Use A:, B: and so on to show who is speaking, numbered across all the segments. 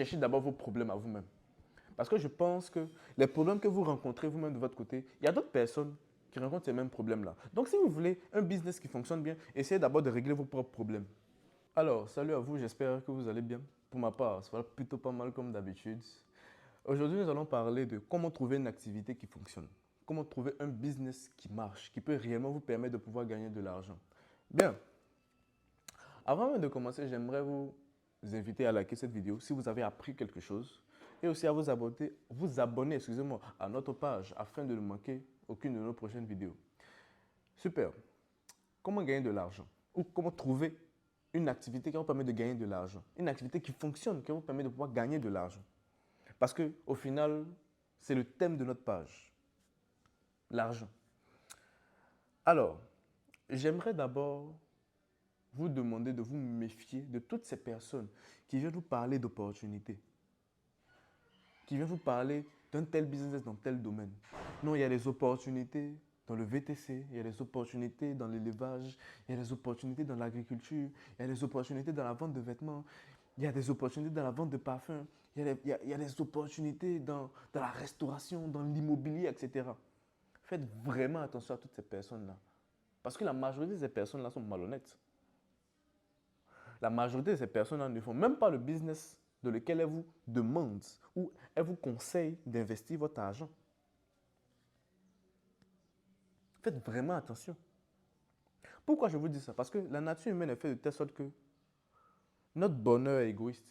A: cherchez d'abord vos problèmes à vous-même. Parce que je pense que les problèmes que vous rencontrez vous-même de votre côté, il y a d'autres personnes qui rencontrent ces mêmes problèmes-là. Donc, si vous voulez un business qui fonctionne bien, essayez d'abord de régler vos propres problèmes. Alors, salut à vous, j'espère que vous allez bien. Pour ma part, ça va plutôt pas mal comme d'habitude. Aujourd'hui, nous allons parler de comment trouver une activité qui fonctionne. Comment trouver un business qui marche, qui peut réellement vous permettre de pouvoir gagner de l'argent. Bien, avant même de commencer, j'aimerais vous inviter à liker cette vidéo si vous avez appris quelque chose et aussi à vous abonner excusez-moi, à notre page afin de ne manquer aucune de nos prochaines vidéos. Super. Comment gagner de l'argent ou comment trouver une activité qui vous permet de gagner de l'argent. Une activité qui fonctionne, qui vous permet de pouvoir gagner de l'argent. Parce qu'au final, c'est le thème de notre page, l'argent. Alors, j'aimerais d'abord vous demander de vous méfier de toutes ces personnes qui viennent vous parler d'opportunités, qui viennent vous parler d'un tel business dans tel domaine. Non, il y a des opportunités dans le VTC, il y a des opportunités dans l'élevage, il y a des opportunités dans l'agriculture, il y a des opportunités dans la vente de vêtements, il y a des opportunités dans la vente de parfums, il y a des opportunités dans la restauration, dans l'immobilier, etc. Faites vraiment attention à toutes ces personnes-là. Parce que la majorité de ces personnes-là sont malhonnêtes. La majorité de ces personnes-là ne font même pas le business de lequel elles vous demandent ou elles vous conseillent d'investir votre argent. Faites vraiment attention. Pourquoi je vous dis ça? Parce que la nature humaine est faite de telle sorte que notre bonheur est égoïste.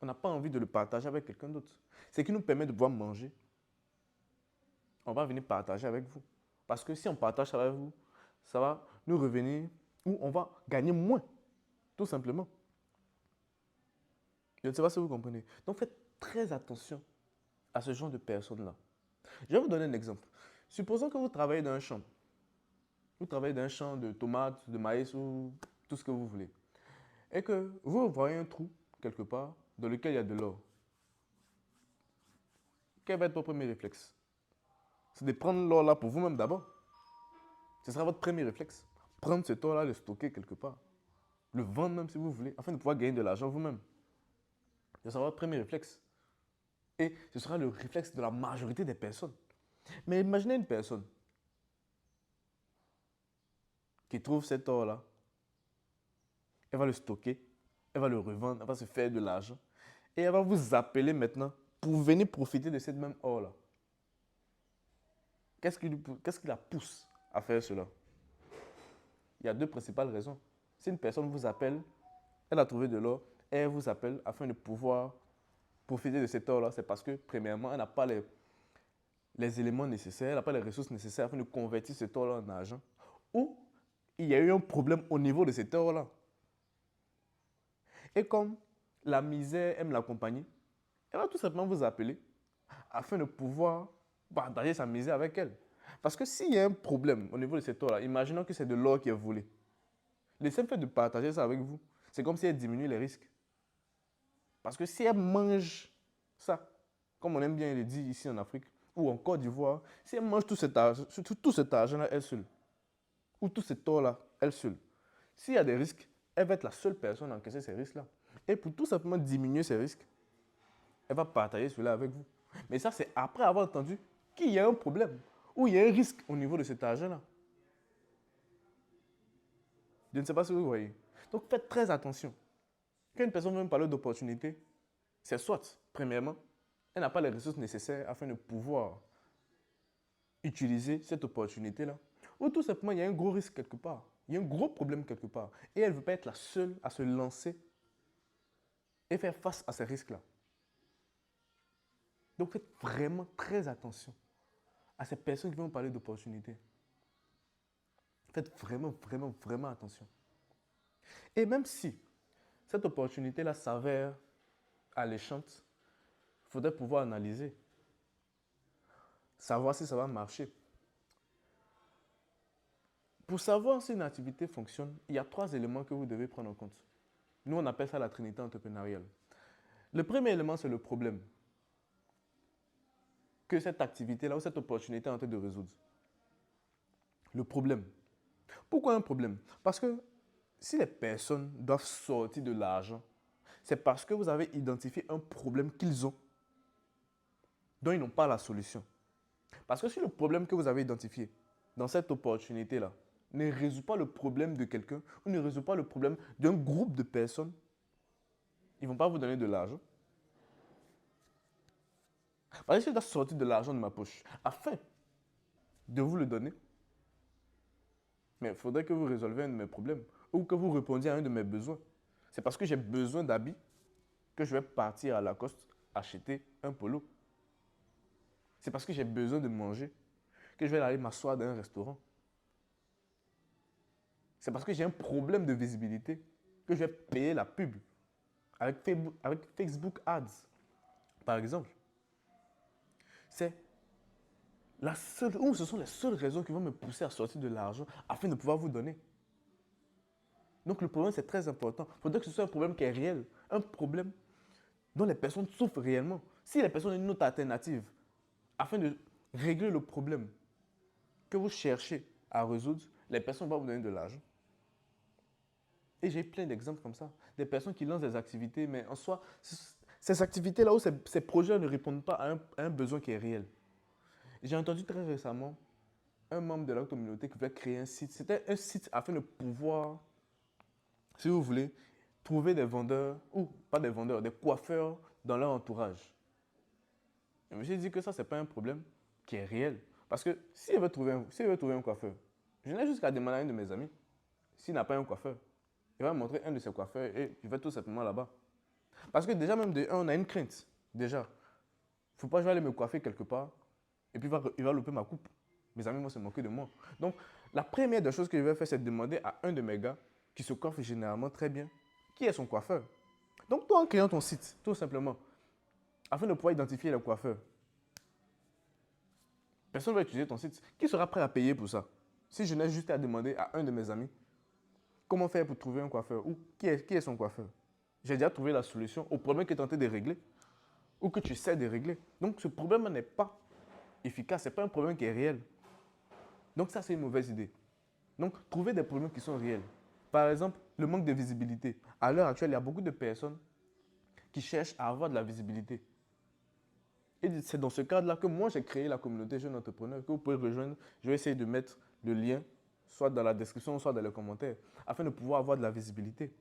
A: On n'a pas envie de le partager avec quelqu'un d'autre. Ce qui nous permet de pouvoir manger, on va venir partager avec vous. Parce que si on partage avec vous, ça va nous revenir ou on va gagner moins, tout simplement. Je ne sais pas si vous comprenez. Donc faites très attention à ce genre de personnes-là. Je vais vous donner un exemple. Supposons que vous travaillez dans un champ. Vous travaillez dans un champ de tomates, de maïs ou tout ce que vous voulez. Et que vous voyez un trou quelque part dans lequel il y a de l'or. Quel va être votre premier réflexe? C'est de prendre l'or là pour vous-même d'abord. Ce sera votre premier réflexe. Prendre cet or là, le stocker quelque part. Le vendre même si vous voulez, afin de pouvoir gagner de l'argent vous-même. Ce sera votre premier réflexe. Et ce sera le réflexe de la majorité des personnes. Mais imaginez une personne qui trouve cet or-là, elle va le stocker, elle va le revendre, elle va se faire de l'argent. Et elle va vous appeler maintenant pour venir profiter de cette même or-là. Qu'est-ce qui la pousse à faire cela? Il y a deux principales raisons. Si une personne vous appelle, elle a trouvé de l'or, et elle vous appelle afin de pouvoir profiter de cet or-là, c'est parce que, premièrement, elle n'a pas les éléments nécessaires, elle n'a pas les ressources nécessaires afin de convertir cet or-là en argent. Ou il y a eu un problème au niveau de cet or-là. Et comme la misère aime la compagnie, elle va tout simplement vous appeler afin de pouvoir partager sa misère avec elle. Parce que s'il y a un problème au niveau de cet or-là, imaginons que c'est de l'or qui est volé. Le simple fait de partager ça avec vous, c'est comme si elle diminue les risques. Parce que si elle mange ça, comme on aime bien le dire ici en Afrique, ou en Côte d'Ivoire, si elle mange tout cet argent-là, elle seule, ou tout cet or-là, elle seule, s'il y a des risques, elle va être la seule personne à encaisser ces risques-là. Et pour tout simplement diminuer ces risques, elle va partager cela avec vous. Mais ça, c'est après avoir entendu qu'il y a un problème ou il y a un risque au niveau de cet argent-là. Je ne sais pas si vous voyez. Donc faites très attention. Quand une personne veut me parler d'opportunité, c'est soit, premièrement, elle n'a pas les ressources nécessaires afin de pouvoir utiliser cette opportunité-là, ou tout simplement, il y a un gros risque quelque part. Il y a un gros problème quelque part. Et elle ne veut pas être la seule à se lancer et faire face à ces risques-là. Donc faites vraiment très attention à ces personnes qui vont parler d'opportunités. Faites vraiment, vraiment, vraiment attention. Et même si cette opportunité-là s'avère alléchante, il faudrait pouvoir analyser, savoir si ça va marcher. Pour savoir si une activité fonctionne, il y a 3 éléments que vous devez prendre en compte. Nous, on appelle ça la trinité entrepreneuriale. Le premier élément, c'est le problème que cette activité-là ou cette opportunité est en train de résoudre. Le problème. Pourquoi un problème? Parce que si les personnes doivent sortir de l'argent, c'est parce que vous avez identifié un problème qu'ils ont, dont ils n'ont pas la solution. Parce que si le problème que vous avez identifié dans cette opportunité-là ne résout pas le problème de quelqu'un ou ne résout pas le problème d'un groupe de personnes, ils ne vont pas vous donner de l'argent. Parce que je dois sortir de l'argent de ma poche afin de vous le donner. Mais il faudrait que vous résolviez un de mes problèmes ou que vous répondiez à un de mes besoins. C'est parce que j'ai besoin d'habits que je vais partir à Lacoste acheter un polo. C'est parce que j'ai besoin de manger que je vais aller m'asseoir dans un restaurant. C'est parce que j'ai un problème de visibilité que je vais payer la pub avec Facebook Ads, par exemple. C'est la seule, ou ce sont les seules raisons qui vont me pousser à sortir de l'argent afin de pouvoir vous donner. Donc le problème, c'est très important. Il faudrait que ce soit un problème qui est réel, un problème dont les personnes souffrent réellement. Si les personnes ont une autre alternative afin de régler le problème que vous cherchez à résoudre, les personnes vont vous donner de l'argent. Et j'ai plein d'exemples comme ça. Des personnes qui lancent des activités, mais en soi, ces activités-là où ces projets ne répondent pas à un besoin qui est réel. J'ai entendu très récemment un membre de la communauté qui voulait créer un site. C'était un site afin de pouvoir, si vous voulez, trouver des vendeurs, ou pas des vendeurs, des coiffeurs dans leur entourage. Je me suis dit que ça, ce n'est pas un problème qui est réel. Parce que s'il veut trouver un coiffeur, je n'ai jusqu'à demander à un de mes amis s'il n'a pas un coiffeur. Il va me montrer un de ses coiffeurs et je vais tout simplement là-bas. Parce que déjà, même de un, on a une crainte. Déjà, il ne faut pas que je vais aller me coiffer quelque part et puis il va louper ma coupe. Mes amis vont se moquer de moi. Donc, la première des choses que je vais faire, c'est de demander à un de mes gars qui se coiffe généralement très bien, qui est son coiffeur. Donc, toi, en créant ton site, tout simplement, afin de pouvoir identifier le coiffeur, personne ne va utiliser ton site. Qui sera prêt à payer pour ça? Si je n'ai juste à demander à un de mes amis comment faire pour trouver un coiffeur ou qui est son coiffeur. J'ai déjà trouvé la solution au problème que tu es tenté de régler ou que tu essaies de régler. Donc, ce problème n'est pas efficace. Ce n'est pas un problème qui est réel. Donc, ça, c'est une mauvaise idée. Donc, trouver des problèmes qui sont réels. Par exemple, le manque de visibilité. À l'heure actuelle, il y a beaucoup de personnes qui cherchent à avoir de la visibilité. Et c'est dans ce cadre-là que moi, j'ai créé la communauté Jeunes Entrepreneurs que vous pouvez rejoindre. Je vais essayer de mettre le lien, soit dans la description, soit dans les commentaires, afin de pouvoir avoir de la visibilité.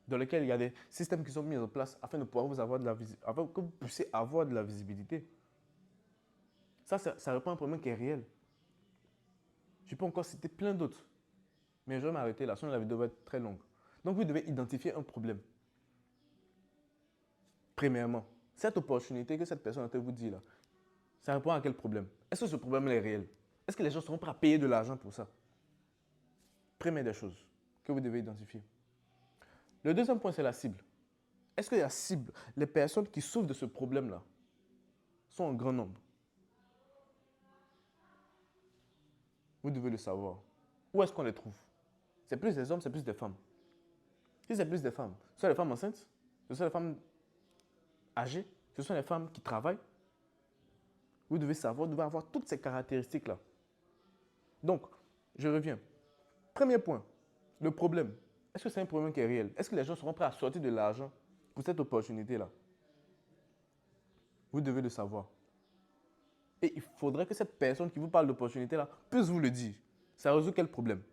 A: Dans lequel il y a des systèmes qui sont mis en place afin de pouvoir vous avoir de la visibilité, afin que vous puissiez avoir de la visibilité. Ça répond à un problème qui est réel. Je peux encore citer plein d'autres. Mais je vais m'arrêter là, sinon la vidéo va être très longue. Donc vous devez identifier un problème. Premièrement, cette opportunité que cette personne vous dit là, ça répond à quel problème? Est-ce que ce problème est réel? Est-ce que les gens seront prêts à payer de l'argent pour ça? Première des choses que vous devez identifier. Le deuxième point, c'est la cible. Est-ce que la cible, les personnes qui souffrent de ce problème-là, sont en grand nombre? Vous devez le savoir. Où est-ce qu'on les trouve? C'est plus des hommes, c'est plus des femmes. Si c'est plus des femmes, ce sont les femmes enceintes, ce sont les femmes âgées, ce sont les femmes qui travaillent. Vous devez savoir, vous devez avoir toutes ces caractéristiques-là. Donc, je reviens. Premier point, le problème. Est-ce que c'est un problème qui est réel? Est-ce que les gens seront prêts à sortir de l'argent pour cette opportunité-là? Vous devez le savoir. Et il faudrait que cette personne qui vous parle d'opportunité-là puisse vous le dire. Ça résout quel problème?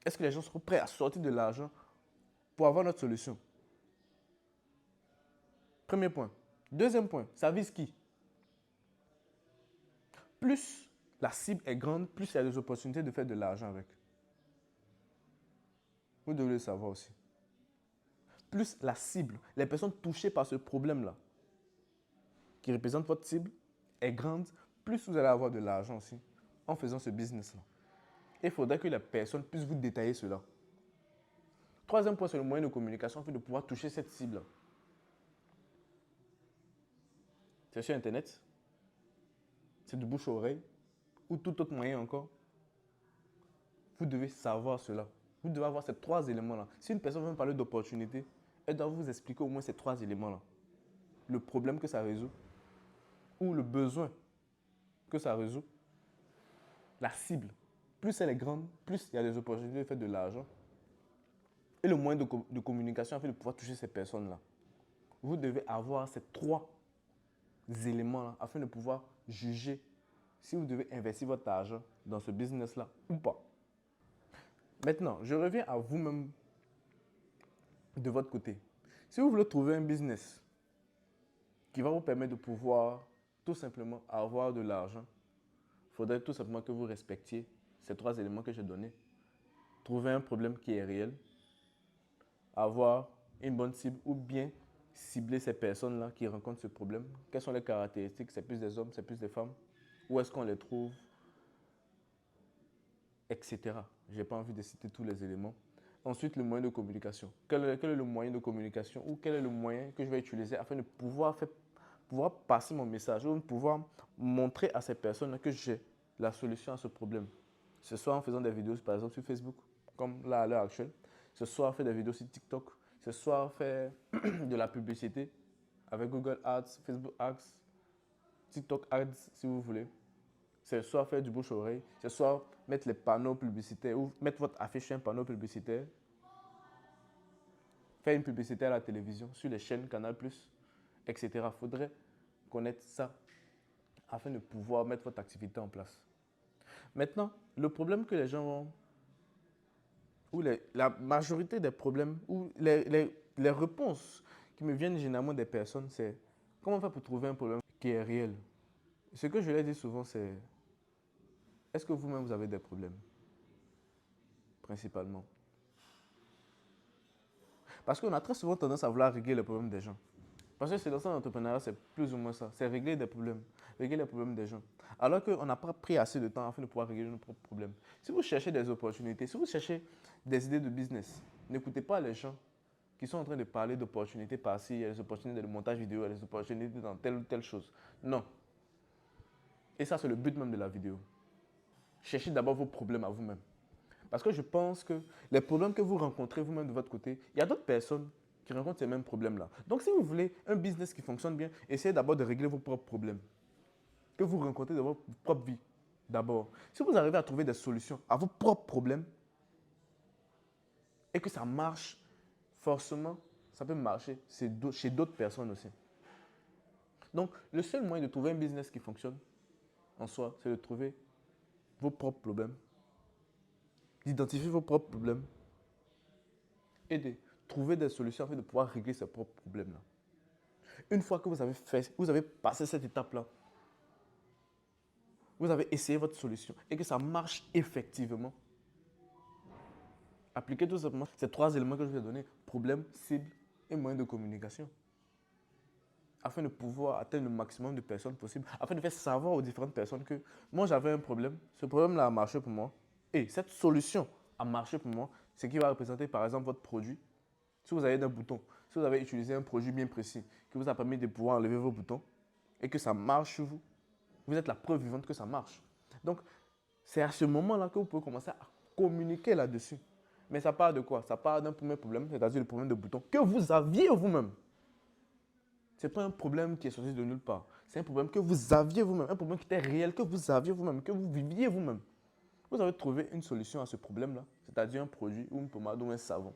A: Est-ce que les gens seront prêts à sortir de l'argent pour avoir notre solution? Premier point. Deuxième point, ça vise qui? Plus la cible est grande, plus il y a des opportunités de faire de l'argent avec. Vous devez le savoir aussi. Plus la cible, les personnes touchées par ce problème-là, qui représente votre cible, est grande, plus vous allez avoir de l'argent aussi en faisant ce business-là. Il faudrait que la personne puisse vous détailler cela. Troisième point, c'est le moyen de communication afin de pouvoir toucher cette cible-là. C'est sur Internet, c'est de bouche à oreille, ou tout autre moyen encore. Vous devez savoir cela. Vous devez avoir ces trois éléments-là. Si une personne veut me parler d'opportunité, elle doit vous expliquer au moins ces trois éléments-là. Le problème que ça résout, ou le besoin que ça résout, la cible. Plus elle est grande, plus il y a des opportunités de faire de l'argent. et le moyen de communication afin de pouvoir toucher ces personnes-là. Vous devez avoir ces 3 éléments-là afin de pouvoir juger si vous devez investir votre argent dans ce business-là ou pas. Maintenant, je reviens à vous-même de votre côté. Si vous voulez trouver un business qui va vous permettre de pouvoir tout simplement avoir de l'argent, il faudrait tout simplement que vous respectiez ces 3 éléments que j'ai donnés. Trouver un problème qui est réel, avoir une bonne cible ou bien cibler ces personnes-là qui rencontrent ce problème. Quelles sont les caractéristiques? C'est plus des hommes, c'est plus des femmes? Où est-ce qu'on les trouve? Etc. Je n'ai pas envie de citer tous les éléments. Ensuite, le moyen de communication. Quel est le moyen de communication ou quel est le moyen que je vais utiliser afin de pouvoir passer mon message ou de pouvoir montrer à ces personnes que j'ai la solution à ce problème. Ce soit en faisant des vidéos, par exemple, sur Facebook, comme là à l'heure actuelle. Ce soit faire des vidéos sur TikTok. Ce soit faire de la publicité avec Google Ads, Facebook Ads, TikTok Ads, si vous voulez. C'est soit faire du bouche-oreille, c'est soit mettre les panneaux publicitaires ou mettre votre affiche sur un panneau publicitaire, faire une publicité à la télévision, sur les chaînes Canal+, etc. Il faudrait connaître ça afin de pouvoir mettre votre activité en place. Maintenant, le problème que les gens ont, ou la majorité des problèmes, ou les réponses qui me viennent généralement des personnes, c'est comment faire pour trouver un problème qui est réel. Ce que je leur dis souvent, c'est est-ce que vous-même vous avez des problèmes? Principalement. Parce qu'on a très souvent tendance à vouloir régler les problèmes des gens. Parce que c'est dans l'entrepreneuriat, c'est plus ou moins ça. C'est régler des problèmes. Régler les problèmes des gens. Alors qu'on n'a pas pris assez de temps afin de pouvoir régler nos propres problèmes. Si vous cherchez des opportunités, si vous cherchez des idées de business, n'écoutez pas les gens qui sont en train de parler d'opportunités par-ci, il y a des opportunités de montage vidéo, il y a des opportunités dans telle ou telle chose. Non. Et ça, c'est le but même de la vidéo. Cherchez d'abord vos problèmes à vous-même. Parce que je pense que les problèmes que vous rencontrez vous-même de votre côté, il y a d'autres personnes qui rencontrent ces mêmes problèmes-là. Donc, si vous voulez un business qui fonctionne bien, essayez d'abord de régler vos propres problèmes que vous rencontrez dans votre propre vie. D'abord, si vous arrivez à trouver des solutions à vos propres problèmes et que ça marche, forcément, ça peut marcher chez d'autres personnes aussi. Donc, le seul moyen de trouver un business qui fonctionne en soi, c'est de trouver vos propres problèmes, d'identifier vos propres problèmes et de trouver des solutions afin de pouvoir régler ces propres problèmes-là. Une fois que vous avez passé cette étape-là, vous avez essayé votre solution et que ça marche effectivement, appliquez tout simplement ces 3 éléments que je vous ai donnés, problème, cible et moyen de communication, afin de pouvoir atteindre le maximum de personnes possible, afin de faire savoir aux différentes personnes que moi j'avais un problème, ce problème-là a marché pour moi, et cette solution a marché pour moi, ce qui va représenter par exemple votre produit. Si vous avez un bouton, si vous avez utilisé un produit bien précis qui vous a permis de pouvoir enlever vos boutons et que ça marche sur vous, vous êtes la preuve vivante que ça marche. Donc, c'est à ce moment-là que vous pouvez commencer à communiquer là-dessus. Mais ça part de quoi? Ça part d'un premier problème, c'est-à-dire le problème de boutons que vous aviez vous-même. Ce n'est pas un problème qui est sorti de nulle part. C'est un problème que vous aviez vous-même, un problème qui était réel, que vous aviez vous-même, que vous viviez vous-même. Vous avez trouvé une solution à ce problème-là, c'est-à-dire un produit ou une pommade ou un savon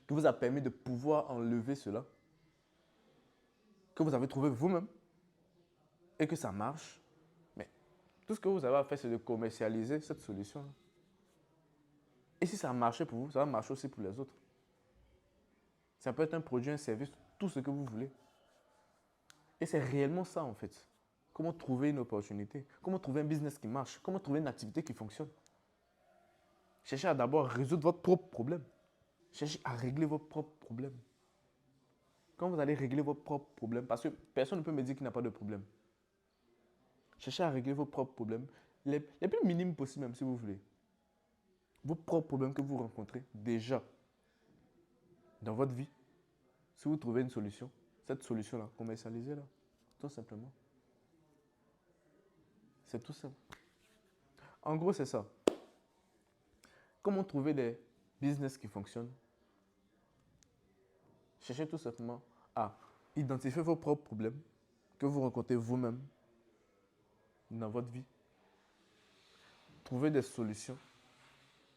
A: qui vous a permis de pouvoir enlever cela, que vous avez trouvé vous-même et que ça marche. Mais tout ce que vous avez à faire, c'est de commercialiser cette solution-là. Et si ça a marché pour vous, ça va marcher aussi pour les autres. Ça peut être un produit, un service, tout ce que vous voulez. Et c'est réellement ça, en fait. Comment trouver une opportunité? Comment trouver un business qui marche? Comment trouver une activité qui fonctionne? Cherchez à d'abord résoudre votre propre problème. Cherchez à régler vos propres problèmes. Quand vous allez régler vos propres problèmes, parce que personne ne peut me dire qu'il n'y a pas de problème. Cherchez à régler vos propres problèmes, les plus minimes possibles même si vous voulez. Vos propres problèmes que vous rencontrez déjà dans votre vie. Si vous trouvez une solution, cette solution-là, commercialisez-la, tout simplement. C'est tout simple. En gros, c'est ça. Comment trouver des business qui fonctionnent? Cherchez tout simplement à identifier vos propres problèmes que vous rencontrez vous-même dans votre vie. Trouver des solutions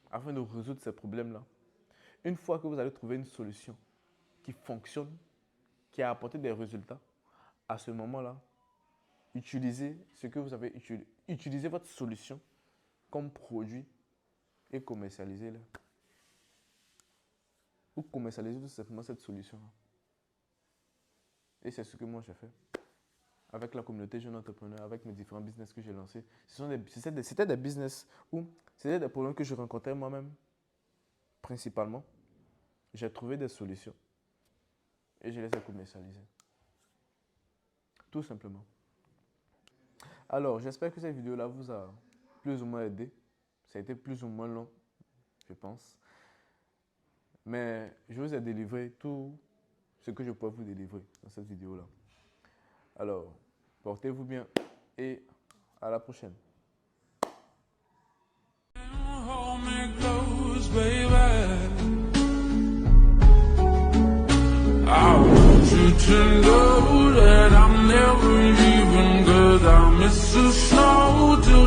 A: afin de résoudre ces problèmes-là. Une fois que vous allez trouver une solution qui fonctionne, qui a apporté des résultats, à ce moment-là, utilisez ce que vous avez utilisé. Utilisez votre solution comme produit et commercialisez-la. Vous commercialisez tout simplement cette solution-là. Et c'est ce que moi j'ai fait. Avec la communauté jeune entrepreneur, avec mes différents business que j'ai lancés. C'était des business où c'était des problèmes que je rencontrais moi-même, principalement. J'ai trouvé des solutions et je les ai commercialisées. Tout simplement. Alors, j'espère que cette vidéo-là vous a plus ou moins aidé. Ça a été plus ou moins long, je pense. Mais je vous ai délivré tout ce que je peux vous délivrer dans cette vidéo-là. Alors, portez-vous bien et à la prochaine. I want you to know that I'm never leaving, 'cause I miss the snow till